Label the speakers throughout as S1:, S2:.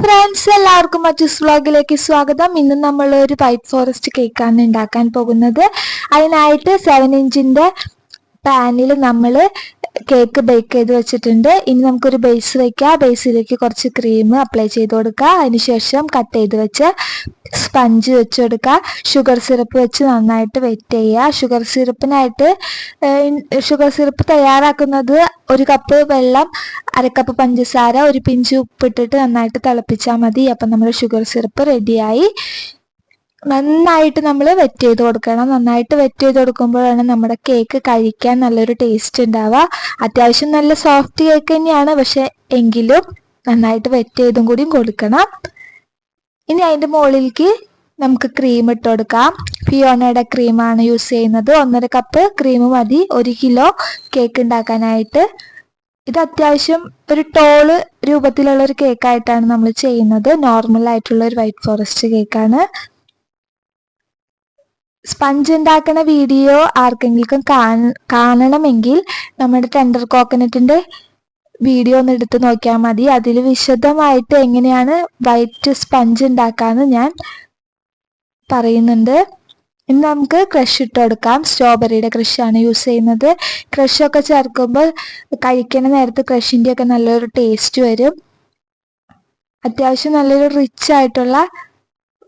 S1: Friends, എല്ലാവർക്കും മറ്റൂസ് വ്ളോഗിലേക്ക് സ്വാഗതം. ഇന്ന് നമ്മൾ ഒരു വൈറ്റ് ഫോറസ്റ്റ് കേക്കാണ് ഉണ്ടാക്കാൻ പോകുന്നത്. അതിനായിട്ട് 7 ഇഞ്ചിന്റെ പാനിൽ നമ്മൾ കേക്ക് ബേക്ക് ചെയ്ത് വെച്ചിട്ടുണ്ട്. ഇനി നമുക്കൊരു ബേസ് വെക്കാം. ബേസിലേക്ക് കുറച്ച് ക്രീം അപ്ലൈ ചെയ്ത് കൊടുക്കുക. അതിനുശേഷം കട്ട് ചെയ്ത് വെച്ച സ്പഞ്ച് വെച്ച് കൊടുക്കുക. ഷുഗർ സിറപ്പ് വെച്ച് നന്നായിട്ട് വെറ്റ് ചെയ്യുക. ഷുഗർ സിറപ്പ് തയ്യാറാക്കുന്നത് 1 കപ്പ് വെള്ളം, 1/2 കപ്പ് പഞ്ചസാര, 1 പിഞ്ച് ഉപ്പിട്ടിട്ട് നന്നായിട്ട് തിളപ്പിച്ചാൽ മതി. അപ്പം നമ്മുടെ ഷുഗർ സിറപ്പ് റെഡിയായി. നന്നായിട്ട് നമ്മൾ വെറ്റ് ചെയ്ത് കൊടുക്കണം. നന്നായിട്ട് വെറ്റ് ചെയ്ത് കൊടുക്കുമ്പോഴാണ് നമ്മുടെ കേക്ക് കഴിക്കാൻ നല്ലൊരു ടേസ്റ്റ് ഉണ്ടാവുക. അത്യാവശ്യം നല്ല സോഫ്റ്റ് കേക്ക് തന്നെയാണ്, പക്ഷെ എങ്കിലും നന്നായിട്ട് വെറ്റ് ചെയ്തും കൂടി കൊടുക്കണം. ഇനി അതിൻ്റെ മുകളിലേക്ക് നമുക്ക് ക്രീം ഇട്ട് കൊടുക്കാം. ഫിയോണയുടെ ക്രീമാണ് യൂസ് ചെയ്യുന്നത്. 1.5 കപ്പ് ക്രീം മതി 1 കിലോ കേക്ക് ഉണ്ടാക്കാനായിട്ട്. ഇത് അത്യാവശ്യം ഒരു ടോള് രൂപത്തിലുള്ള ഒരു കേക്കായിട്ടാണ് നമ്മൾ ചെയ്യുന്നത്. നോർമൽ ആയിട്ടുള്ള ഒരു വൈറ്റ് ഫോറസ്റ്റ് കേക്കാണ്. സ്പഞ്ച് ഉണ്ടാക്കുന്ന വീഡിയോ ആർക്കെങ്കിലും കാണണമെങ്കിൽ നമ്മുടെ ടെൻഡർ കോക്കനട്ടിന്റെ വീഡിയോ ഒന്ന് എടുത്ത് നോക്കിയാൽ മതി. അതിൽ വിശദമായിട്ട് എങ്ങനെയാണ് വൈറ്റ് സ്പഞ്ച് ഉണ്ടാക്കാന്ന് ഞാൻ പറയുന്നുണ്ട്. ഇനി നമുക്ക് ക്രഷ് ഇട്ട് കൊടുക്കാം. സ്ട്രോബെറിയുടെ ക്രഷാണ് യൂസ് ചെയ്യുന്നത്. ക്രഷൊക്കെ ചേർക്കുമ്പോൾ കഴിക്കുന്ന നേരത്ത് ക്രഷിൻ്റെ ഒക്കെ നല്ലൊരു ടേസ്റ്റ് വരും. അത്യാവശ്യം നല്ലൊരു റിച്ച് ആയിട്ടുള്ള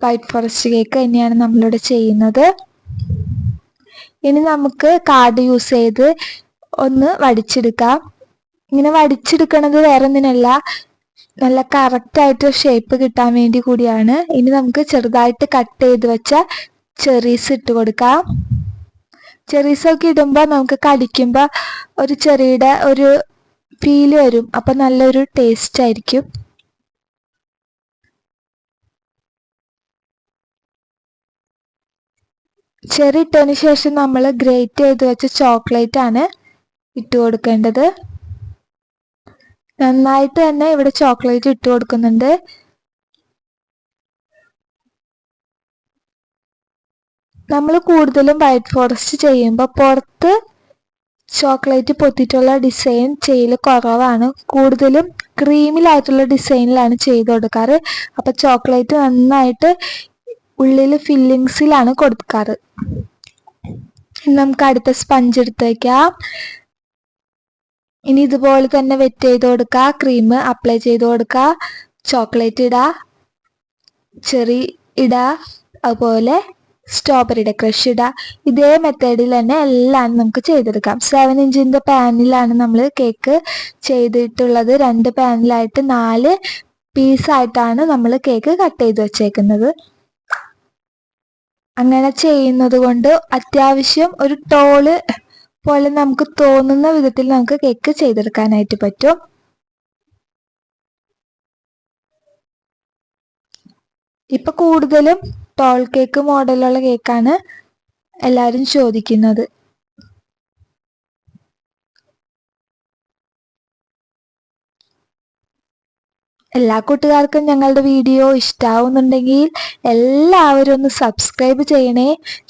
S1: വൈറ്റ് ഫോറസ്റ്റ് കേക്ക് തന്നെയാണ് നമ്മളിവിടെ ചെയ്യുന്നത്. ഇനി നമുക്ക് കാർഡ് യൂസ് ചെയ്ത് ഒന്ന് വടിച്ചെടുക്കാം. ഇങ്ങനെ വടിച്ചെടുക്കണത് വേറെ ഒന്നിനല്ല, നല്ല കറക്റ്റായിട്ട് ഷേപ്പ് കിട്ടാൻ വേണ്ടി കൂടിയാണ്. ഇനി നമുക്ക് ചെറുതായിട്ട് കട്ട് ചെയ്ത് വെച്ച ചെറീസ് ഇട്ട് കൊടുക്കാം. ചെറീസൊക്കെ ഇടുമ്പോൾ നമുക്ക് കടിക്കുമ്പോൾ ഒരു ചെറിയുടെ ഒരു ഫീല് വരും. അപ്പം നല്ലൊരു ടേസ്റ്റ് ആയിരിക്കും. ചെറി ഇട്ടതിന് ശേഷം നമ്മൾ ഗ്രേറ്റ് ചെയ്ത് വെച്ച ചോക്ലേറ്റ് ആണ് ഇട്ട് കൊടുക്കേണ്ടത്. നന്നായിട്ട് തന്നെ ഇവിടെ ചോക്ലേറ്റ് ഇട്ട് കൊടുക്കുന്നുണ്ട്. നമ്മൾ കൂടുതലും വൈറ്റ് ഫോറസ്റ്റ് ചെയ്യുമ്പോൾ പുറത്ത് ചോക്ലേറ്റ് പൊത്തിയിട്ടുള്ള ഡിസൈൻ ചെയ്യൽ കുറവാണ്. കൂടുതലും ക്രീമിലായിട്ടുള്ള ഡിസൈനിലാണ് ചെയ്ത് കൊടുക്കാറ്. അപ്പം ചോക്ലേറ്റ് നന്നായിട്ട് ഉള്ളിൽ ഫില്ലിങ്സിലാണ് കൊടുക്കാറ്. നമുക്ക് അടുത്ത സ്പഞ്ച് എടുത്ത് വയ്ക്കാം. ഇനി ഇതുപോലെ തന്നെ വെറ്റ് ചെയ്ത് കൊടുക്കുക. ക്രീം അപ്ലൈ ചെയ്ത് കൊടുക്കുക. ചോക്ലേറ്റ് ഇടുക, ചെറി ഇടുക, അതുപോലെ സ്ട്രോബെറിയുടെ ക്രഷ് ഇടുക. ഇതേ മെത്തേഡിൽ തന്നെ എല്ലാം നമുക്ക് ചെയ്തെടുക്കാം. 7 ഇഞ്ചിന്റെ പാനിലാണ് നമ്മൾ കേക്ക് ചെയ്തിട്ടുള്ളത്. 2 പാനിലായിട്ട് 4 പീസായിട്ടാണ് നമ്മൾ കേക്ക് കട്ട് ചെയ്ത് വെച്ചേക്കുന്നത്. അങ്ങനെ ചെയ്യുന്നത് കൊണ്ട് അത്യാവശ്യം ഒരു ടോള് പോലെ നമുക്ക് തോന്നുന്ന വിധത്തിൽ നമുക്ക് കേക്ക് ചെയ്തെടുക്കാനായിട്ട് പറ്റും. ഇപ്പൊ കൂടുതലും ടോൾ കേക്ക് മോഡലുള്ള കേക്കാണ് എല്ലാവരും ചോദിക്കുന്നത്. എല്ലാ കൂട്ടുകാർക്കും ഞങ്ങളുടെ വീഡിയോ ഇഷ്ടാവുന്നുണ്ടെങ്കിൽ എല്ലാവരും ഒന്ന് സബ്സ്ക്രൈബ് ചെയ്യണേ.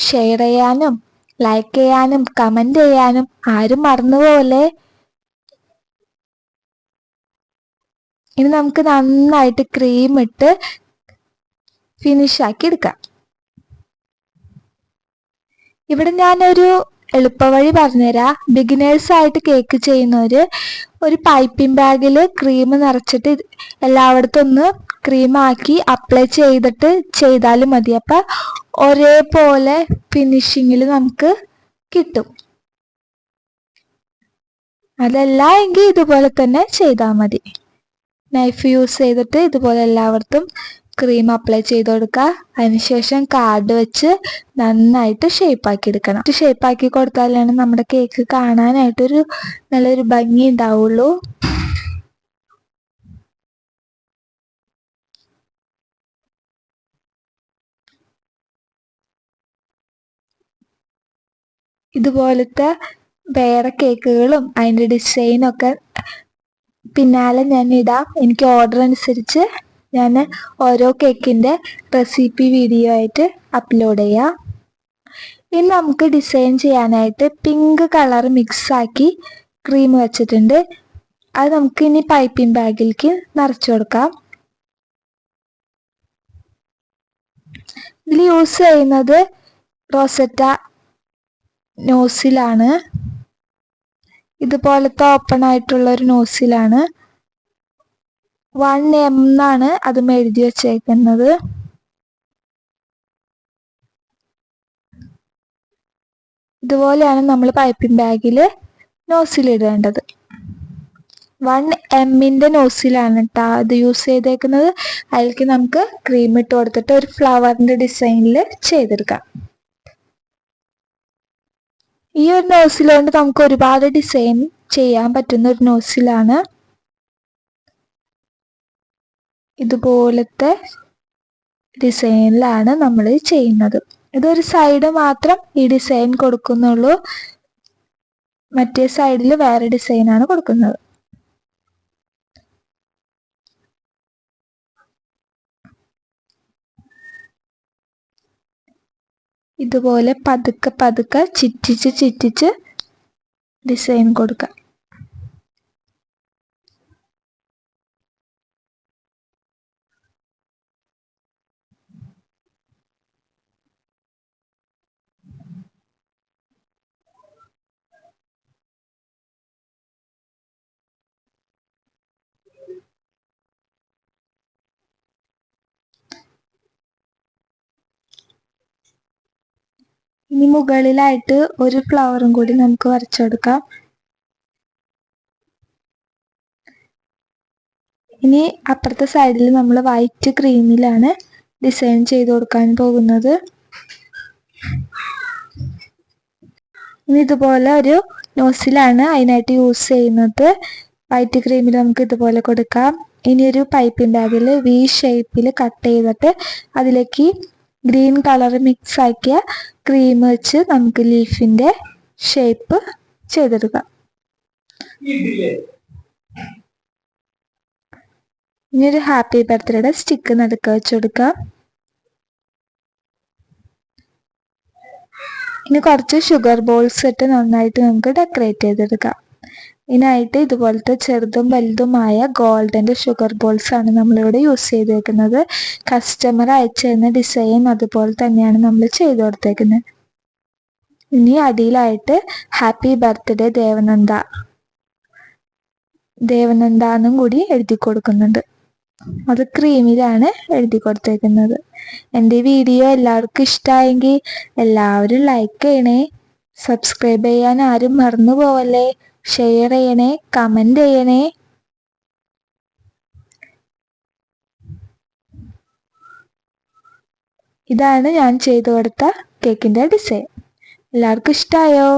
S1: ഷെയർ ചെയ്യാനും ലൈക്ക് ചെയ്യാനും കമന്റ് ചെയ്യാനും ആരും മറന്നുപോലെ. ഇനി നമുക്ക് നന്നായിട്ട് ക്രീം ഇട്ട് ഫിനിഷ് ആക്കി എടുക്കാം. ഇവിടെ ഞാനൊരു എളുപ്പവഴി പറഞ്ഞുതരാം. ബിഗിനേഴ്സ് ആയിട്ട് കേക്ക് ചെയ്യുന്നവര് ഒരു പൈപ്പിംഗ് ബാഗിൽ ക്രീം നിറച്ചിട്ട് എല്ലായിടത്തും ഒന്ന് ക്രീം ആക്കി അപ്ലൈ ചെയ്തിട്ട് ചെയ്താലും മതി. അപ്പം ഒരേപോലെ ഫിനിഷിങ്ങിൽ നമുക്ക് കിട്ടും. അതല്ല എങ്കിൽ ഇതുപോലെ തന്നെ ചെയ്താൽ മതി. നൈഫ് യൂസ് ചെയ്തിട്ട് ഇതുപോലെ എല്ലായിടത്തും ക്രീം അപ്ലൈ ചെയ്ത് കൊടുക്കുക. അതിനുശേഷം കാർഡ് വെച്ച് നന്നായിട്ട് ഷേപ്പാക്കി എടുക്കണം. ഷേപ്പാക്കി കൊടുത്താലാണ് നമ്മുടെ കേക്ക് കാണാനായിട്ടൊരു നല്ലൊരു ഭംഗി ഉണ്ടാവുള്ളൂ. ഇതുപോലത്തെ വേറെ കേക്കുകളും അതിൻ്റെ ഡിസൈനൊക്കെ പിന്നാലെ ഞാൻ ഇടാം. എനിക്ക് ഓർഡർ അനുസരിച്ച് ഞാൻ ഓരോ കേക്കിൻ്റെ റെസിപ്പി വീഡിയോ ആയിട്ട് അപ്ലോഡ് ചെയ്യാം. ഇനി നമുക്ക് ഡിസൈൻ ചെയ്യാനായിട്ട് പിങ്ക് കളർ മിക്സാക്കി ക്രീം വെച്ചിട്ടുണ്ട്. അത് നമുക്ക് ഇനി പൈപ്പിംഗ് ബാഗിലേക്ക് നിറച്ചു കൊടുക്കാം. ഇതിൽ യൂസ് ചെയ്യുന്നത് റോസറ്റ നോസിലാണ്. ഇതുപോലത്തെ ഓപ്പൺ ആയിട്ടുള്ള ഒരു നോസിലാണ്. 1M എന്നാണ് അതും എഴുതി വച്ചേക്കുന്നത്. ഇതുപോലെയാണ് നമ്മൾ പൈപ്പിംഗ് ബാഗിൽ നോസിലിടേണ്ടത്. 1M നോസിലാണ് കേട്ടോ ഇത് യൂസ് ചെയ്തേക്കുന്നത്. അതിലേക്ക് നമുക്ക് ക്രീം ഇട്ട് കൊടുത്തിട്ട് ഒരു ഫ്ലവറിന്റെ ഡിസൈനിൽ ചെയ്തെടുക്കാം. ഈ ഒരു നോസിൽ കൊണ്ട് നമുക്ക് ഒരുപാട് ഡിസൈൻ ചെയ്യാൻ പറ്റുന്ന ഒരു നോസിലാണ്. ഇതുപോലത്തെ ഡിസൈനിലാണ് നമ്മൾ ചെയ്യുന്നത്. ഇതൊരു സൈഡ് മാത്രം ഈ ഡിസൈൻ കൊടുക്കുന്നുള്ളൂ, മറ്റേ സൈഡിൽ വേറെ ഡിസൈനാണ് കൊടുക്കുന്നത്. ഇതുപോലെ പതുക്കെ പതുക്കെ ചിറ്റിച്ച് ഡിസൈൻ കൊടുക്കാം. ഇനി മുകളിലായിട്ട് ഒരു ഫ്ലവറും കൂടി നമുക്ക് വരച്ചെടുക്കാം. ഇനി അപ്പുറത്തെ സൈഡിൽ നമ്മൾ വൈറ്റ് ക്രീമിലാണ് ഡിസൈൻ ചെയ്ത് കൊടുക്കാൻ പോകുന്നത്. ഇനി ഇതുപോലെ ഒരു നോസിലാണ് അതിനായിട്ട് യൂസ് ചെയ്യുന്നത്. വൈറ്റ് ക്രീമിൽ നമുക്ക് ഇതുപോലെ കൊടുക്കാം. ഇനി ഒരു പൈപ്പിംഗ് ബാഗിൽ വി ഷേപ്പിൽ കട്ട് ചെയ്തിട്ട് അതിലേക്ക് ഗ്രീൻ കളർ മിക്സ് ആക്കിയ ക്രീം വെച്ച് നമുക്ക് ലീഫിന്റെ ഷേപ്പ് ചെയ്തെടുക്കാം. ഇനി ഒരു ഹാപ്പി ബർത്ത്ഡേയുടെ സ്റ്റിക്ക് നടുക്ക് വെച്ച് കൊടുക്കാം. ഇനി കുറച്ച് ഷുഗർ ബോൾസ് ഇട്ട് നന്നായിട്ട് നമുക്ക് ഡെക്കറേറ്റ് ചെയ്തെടുക്കാം. ഇതിനായിട്ട് ഇതുപോലത്തെ ചെറുതും വലുതുമായ ഗോൾഡന്റെ ഷുഗർ ബോൾസ് ആണ് നമ്മളിവിടെ യൂസ് ചെയ്തേക്കുന്നത്. കസ്റ്റമർ അയച്ചിരുന്ന ഡിസൈൻ അതുപോലെ തന്നെയാണ് നമ്മൾ ചെയ്തു കൊടുത്തേക്കുന്നത്. ഇനി അടിയിലായിട്ട് ഹാപ്പി ബർത്ത്ഡേ ദേവനന്ദ എന്നും കൂടി എഴുതി കൊടുക്കുന്നുണ്ട്. അത് ക്രീമിലാണ് എഴുതി കൊടുത്തേക്കുന്നത്. എൻ്റെ വീഡിയോ എല്ലാവർക്കും ഇഷ്ടമായെങ്കിൽ എല്ലാവരും ലൈക്ക് ചെയ്യണേ, സബ്സ്ക്രൈബ് ചെയ്യാൻ ആരും മറന്നു പോവല്ലേ, ഷെയർ ചെയ്യണേ, കമന്റ് ചെയ്യണേ. ഇതാണ് ഞാൻ ചെയ്തു കൊടുത്ത കേക്കിന്റെ ഡിസൈൻ. എല്ലാവർക്കും ഇഷ്ടമായോ?